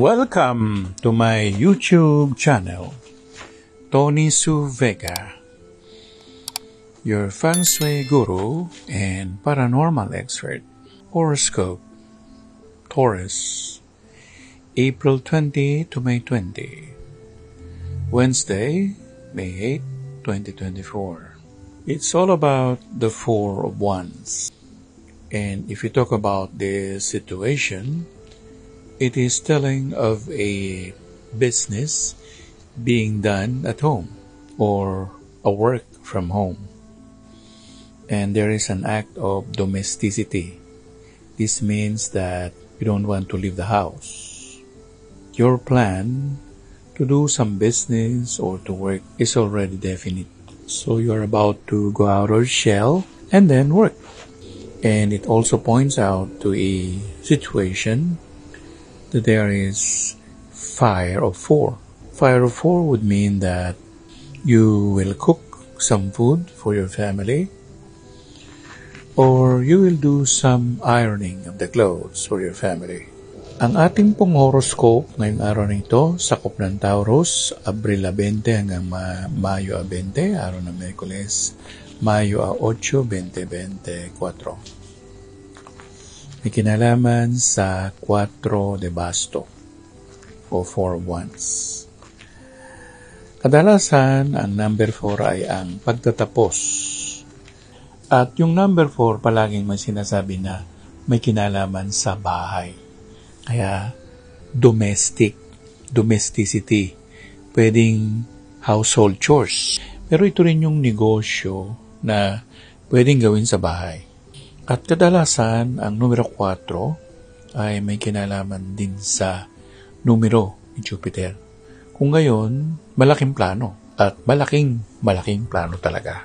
Welcome to my YouTube channel, Tony Su Vega, your feng shui guru and paranormal expert. Horoscope, Taurus, April 20 to May 20, Wednesday, May 8, 2024. It's all about the Four of Wands. And if you talk about this situation, it is telling of a business being done at home or a work from home. And there is an act of domesticity. This means that you don't want to leave the house. Your plan to do some business or to work is already definite. So you're about to go out of shell and then work. And it also points out to a situation that there is fire of four. Fire of four would mean that you will cook some food for your family, or you will do some ironing of the clothes for your family. Ang ating pong horoscope ngayong araw na ito, sakop ng Taurus, Abril 20 hanggang Mayo 20, araw ng Miyerkules, Mayo 8, 2024. May kinalaman sa 4 de basto o 4 of Wands. Kadalasan, ang number 4 ay ang pagtatapos. At yung number 4, palaging may sinasabi na may kinalaman sa bahay. Kaya, domesticity, pwedeng household chores. Pero ito rin yung negosyo na pwedeng gawin sa bahay. At kadalasan, ang numero 4 ay may kinalaman din sa numero ni Jupiter. Kung ngayon, malaking plano at malaking plano talaga.